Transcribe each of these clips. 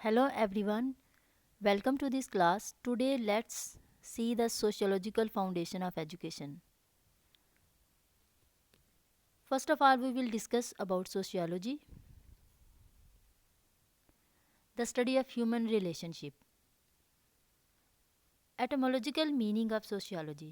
Hello everyone, welcome to this class. Today let's see the sociological foundation of education. First of all, we will discuss about sociology, the study of human relationship. Etymological meaning of sociology.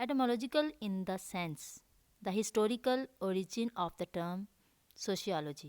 Etymological in the sense, the historical origin of the term sociology.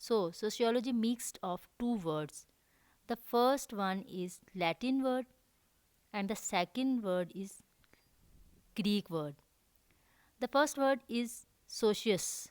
So, sociology mixed of two words. The first one is Latin word and the second word is Greek word. The first word is socius,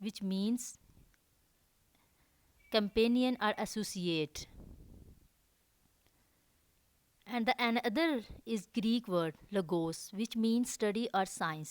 which means companion or associate. And the another is Greek word logos, which means study or science.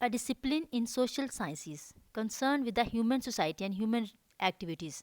a discipline in social sciences concerned with the human society and human activities.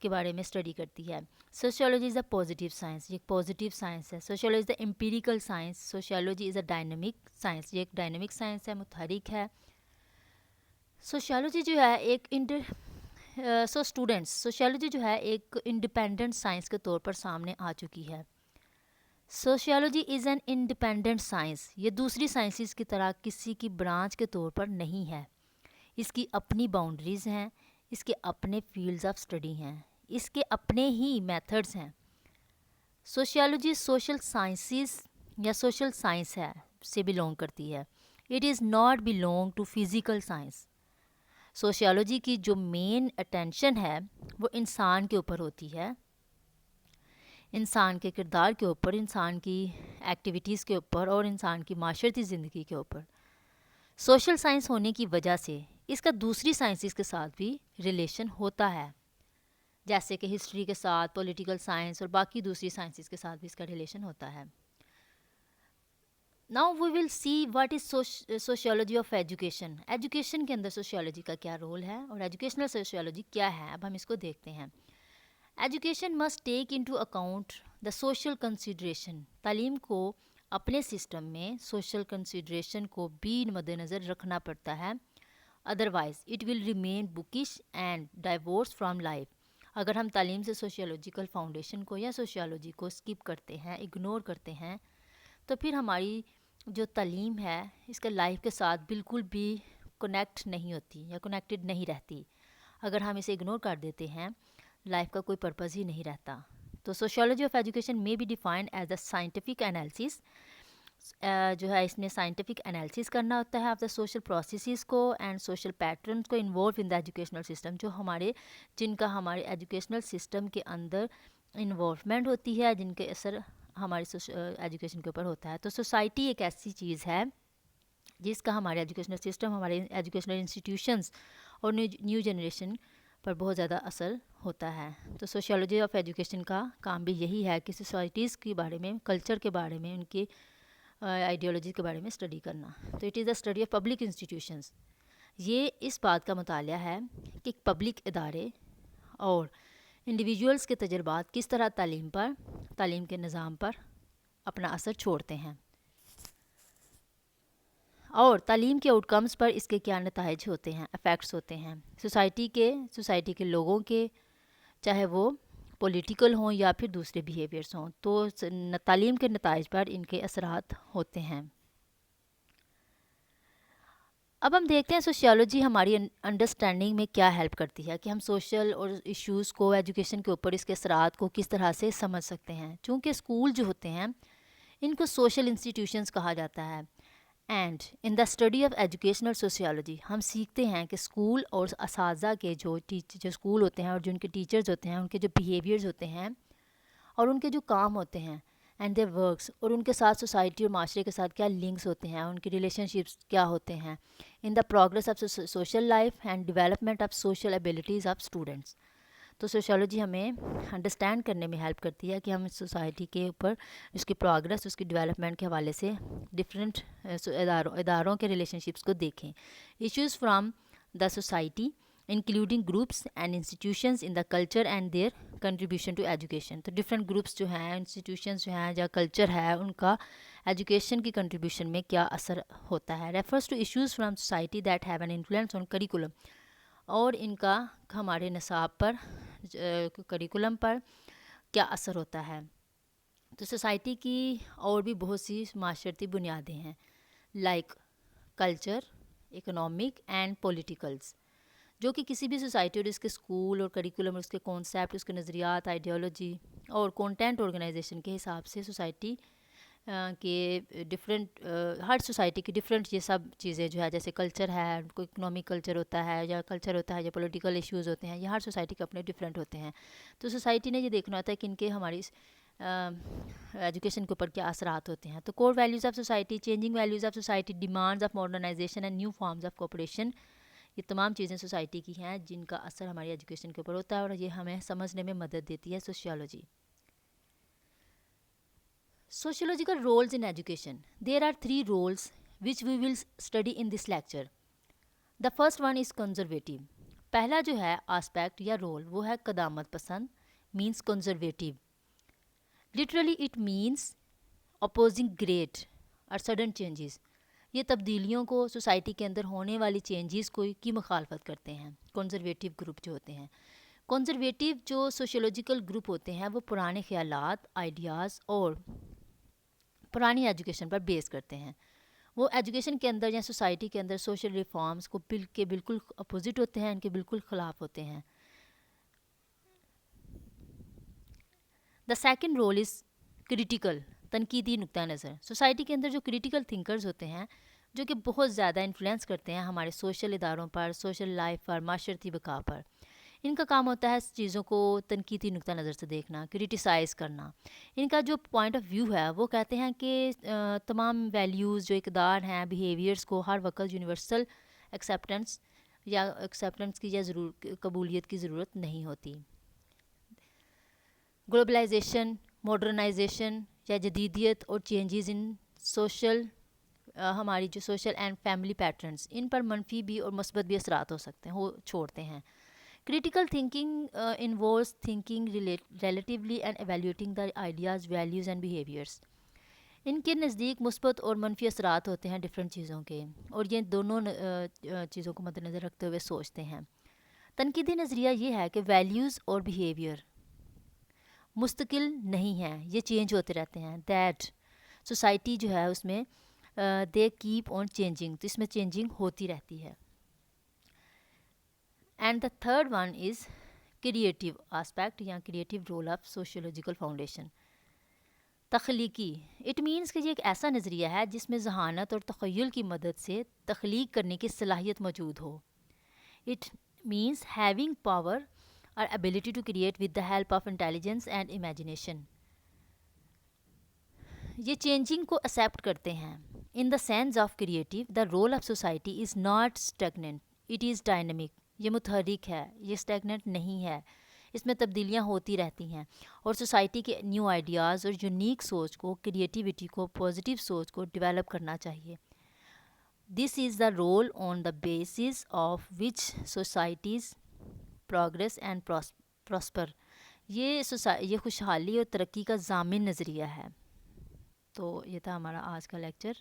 کے بارے میں study کرتی ہے. Sociology is a positive science, یہ ایک positive science ہے. Sociology is a empirical science. Sociology is a dynamic science, یہ ایک ڈائنامک سائنس ہے, متحرک ہے. سوشیولوجی جو ہے ایک سوشیولوجی جو ہے ایک انڈیپینڈنٹ سائنس کے طور پر سامنے آ چکی ہے. Sociology is an independent science, یہ دوسری سائنسز کی طرح کسی کی برانچ کے طور پر نہیں ہے. اس کی اپنی باؤنڈریز ہیں, اس کے اپنے فیلڈز آف اسٹڈی ہیں, اس کے اپنے ہی میتھڈز ہیں. سوشیولوجی سوشل سائنسز یا سوشل سائنس ہے سے بلونگ کرتی ہے. It is not belong to physical science. Sociology کی جو مین اٹینشن ہے وہ انسان کے اوپر ہوتی ہے, انسان کے کردار کے اوپر, انسان کی ایکٹیویٹیز کے اوپر اور انسان کی معاشرتی زندگی کے اوپر. سوشل سائنس ہونے کی وجہ سے اس کا دوسری سائنسز کے ساتھ بھی ریلیشن ہوتا ہے, جیسے کہ ہسٹری کے ساتھ, پولیٹیکل سائنس اور باقی دوسری سائنسز کے ساتھ بھی اس کا ریلیشن ہوتا ہے. Now we will see what is sociology of education. Education کے اندر سوشیولوجی کا کیا رول ہے اور ایجوکیشنل سوشیولوجی کیا ہے, اب ہم اس کو دیکھتے ہیں. Education must take into account the social consideration. تعلیم کو اپنے سسٹم میں سوشل کنسیڈریشن کو بھی مد نظر رکھنا پڑتا ہے, otherwise it will remain bookish and divorce from life. اگر ہم تعلیم سے سوشیولوجیکل فاؤنڈیشن کو یا سوشیولوجی کو اسکپ کرتے ہیں, اگنور کرتے ہیں, تو پھر ہماری جو تعلیم ہے اس کے لائف کے ساتھ بالکل بھی کنیکٹ نہیں ہوتی یا کنیکٹڈ نہیں رہتی. اگر ہم اسے اگنور کر دیتے ہیں, لائف کا کوئی پرپز ہی نہیں رہتا. تو سوشیولوجی آف ایجوکیشن میں be defined as a scientific analysis, جو ہے اس میں سائنٹیفک انالیسس کرنا ہوتا ہے آف دا سوشل پروسیسز کو اینڈ سوشل پیٹرنس کو involve in the educational system, جن کا ہمارے ایجوکیشنل سسٹم کے اندر انوالومنٹ ہوتی ہے, جن کے اثر ہماری ایجوکیشن کے اوپر ہوتا ہے. تو سوسائٹی ایک ایسی چیز ہے جس کا ہمارے ایجوکیشنل سسٹم, ہمارے ایجوکیشنل انسٹیٹیوشنس اور نیو جنریشن پر بہت زیادہ اثر ہوتا ہے. تو سوشیولوجی آف ایجوکیشن کا کام بھی یہی ہے کہ سوسائٹیز کے بارے میں, کلچر کے بارے میں, ان کی آئیڈیالوجی کے بارے میں اسٹڈی کرنا. تو it is a study of public institutions. یہ اس بات کا مطالعہ ہے کہ پبلک ادارے اور انڈیویجولس کے تجربات کس طرح تعلیم پر, تعلیم کے نظام پر اپنا اثر چھوڑتے ہیں, اور تعلیم کے آؤٹ کمز پر اس کے کیا نتائج ہوتے ہیں, افیکٹس ہوتے ہیں سوسائٹی کے لوگوں کے, چاہے وہ پولیٹیکل ہوں یا پھر دوسرے بیہیویئرس ہوں. تو تعلیم کے نتائج پر ان کے اثرات ہوتے ہیں. اب ہم دیکھتے ہیں سوشیولوجی ہماری انڈرسٹینڈنگ میں کیا ہیلپ کرتی ہے, کہ ہم سوشل اور ایشوز کو, ایجوکیشن کے اوپر اس کے اثرات کو کس طرح سے سمجھ سکتے ہیں. چونکہ اسکول جو ہوتے ہیں ان کو سوشل انسٹیٹیوشنس کہا جاتا ہے, and in the study of educational sociology ہم سیکھتے ہیں کہ اسکول اور اساتذہ کے جو اسکول ہوتے ہیں اور جو ان کے ٹیچرز ہوتے ہیں, ان کے جو بیہیویئرز ہوتے ہیں اور ان کے جو کام ہوتے ہیں اینڈ دیئر ورکس, اور ان کے ساتھ سوسائٹی اور معاشرے کے ساتھ کیا لنکس ہوتے ہیں, ان کی ریلیشن شپس کیا ہوتے ہیں in the progress of social life and development of social abilities of students. تو سوشیولوجی ہمیں انڈرسٹینڈ کرنے میں ہیلپ کرتی ہے کہ ہم سوسائٹی کے اوپر اس کی پروگرس, اس کی ڈیولپمنٹ کے حوالے سے ڈفرینٹ اداروں کے ریلیشن شپس کو دیکھیں. Issues from the society including groups and institutions in the culture and their contribution to education. تو ڈفرینٹ گروپس جو ہیں, انسٹیٹیوشنز جو ہیں, یا کلچر ہے, ان کا ایجوکیشن کی کنٹریبیوشن میں کیا اثر ہوتا ہے. Refers two issues from society that have an influence on curriculum, اور ان کا ہمارے نصاب پر, کریکولم پر کیا اثر ہوتا ہے. تو سوسائٹی کی اور بھی بہت سی معاشرتی بنیادیں ہیں, لائک کلچر, اکنامک اینڈ پولیٹیکلس, جو کہ کسی بھی سوسائٹی اور اس کے اسکول اور کریکولم اور اس کے کانسیپٹ, اس کے نظریات, آئیڈیالوجی اور کانٹینٹ آرگنائزیشن کے حساب سے سوسائٹی کے ڈفرینٹ, ہر سوسائٹی کی ڈفرینٹ یہ سب چیزیں جو ہے, جیسے کلچر ہے, کوئی اکنامک کلچر ہوتا ہے یا کلچر ہوتا ہے یا پولیٹیکل ایشوز ہوتے ہیں, یہ ہر سوسائٹی کے اپنے ڈفرینٹ ہوتے ہیں. تو سوسائٹی نے یہ دیکھنا ہوتا ہے کہ ان کے ہماری ایجوکیشن کے اوپر کیا اثرات ہوتے ہیں. تو core values of society, changing values of society, demands of modernization and new forms of cooperation, یہ تمام چیزیں سوسائٹی کی ہیں جن کا اثر ہماری ایجوکیشن کے اوپر ہوتا ہے, اور یہ ہمیں سمجھنے میں مدد دیتی ہے sociology. Sociological roles in education. There are 3 roles which we will study in this lecture. The first one is conservative. پہلا جو ہے آسپیکٹ یا رول وہ ہے قدامت پسند، means conservative. Literally it means opposing great اور سڈن چینجز. یہ تبدیلیوں کو، سوسائٹی کے اندر ہونے والی چینجز کو کی مخالفت کرتے ہیں کنزرویٹیو گروپ جو ہوتے ہیں. کنزرویٹیو جو سوشیولوجیکل گروپ ہوتے ہیں وہ پرانے خیالات، آئیڈیاز اور پرانی ایجوکیشن پر بیس کرتے ہیں. وہ ایجوکیشن کے اندر یا سوسائٹی کے اندر سوشل ریفارمز کو بالکل اپوزٹ ہوتے ہیں، ان کے بالکل خلاف ہوتے ہیں. The second role is critical, تنقیدی نقطہ نظر. سوسائٹی کے اندر جو کریٹیکل تھنکرز ہوتے ہیں جو کہ بہت زیادہ انفلوئنس کرتے ہیں ہمارے سوشل اداروں پر، سوشل لائف پر، معاشرتی بقا پر. ان کا کام ہوتا ہے چیزوں کو تنقیدی نقطہ نظر سے دیکھنا، کریٹیسائز کرنا. ان کا جو پوائنٹ آف ویو ہے وہ کہتے ہیں کہ تمام ویلیوز جو اقدار ہیں، بیہیویئرس کو ہر وقت یونیورسل ایکسیپٹنس کی یا قبولیت کی ضرورت نہیں ہوتی. گلوبلائزیشن، ماڈرنائزیشن یا جدیدیت اور چینجز ان سوشل ہماری جو سوشل اینڈ فیملی پیٹرنس، ان پر منفی بھی اور مثبت بھی اثرات ہو سکتے ہیں، وہ چھوڑتے ہیں. Critical thinking involves thinking relatively and evaluating the ideas, values and behaviours. ان کے نزدیک مثبت اور منفی اثرات ہوتے ہیں ڈفرینٹ چیزوں کے، اور یہ دونوں چیزوں کو مد نظر رکھتے ہوئے سوچتے ہیں. تنقیدی نظریہ یہ ہے کہ ویلیوز اور بیہیویئر مستقل نہیں ہیں، یہ چینج ہوتے رہتے ہیں. دیٹ سوسائٹی جو ہے اس میں دے کیپ آن چینجنگ، تو اس میں چینجنگ ہوتی رہتی ہے. And the third one is creative aspect یا creative role of sociological foundation. تخلیقی، اٹ مینس کہ یہ ایک ایسا نظریہ ہے جس میں ذہانت اور تخیل کی مدد سے تخلیق کرنے کی صلاحیت موجود ہو. اٹ مینس ہیونگ پاور اور ability to create with the help of intelligence and imagination. یہ چینجنگ کو ایکسیپٹ کرتے ہیں. In the sense of creative, the role of society is not stagnant, it is dynamic. یہ متحرک ہے، یہ اسٹیگننٹ نہیں ہے، اس میں تبدیلیاں ہوتی رہتی ہیں. اور سوسائٹی کے نیو آئیڈیاز اور یونیک سوچ کو، کریٹیوٹی کو، پازیٹیو سوچ کو ڈیولپ کرنا چاہیے. This is the role on the basis of which societies progress and prosper. یہ خوشحالی اور ترقی کا ضامن نظریہ ہے. تو یہ تھا ہمارا آج کا لیکچر.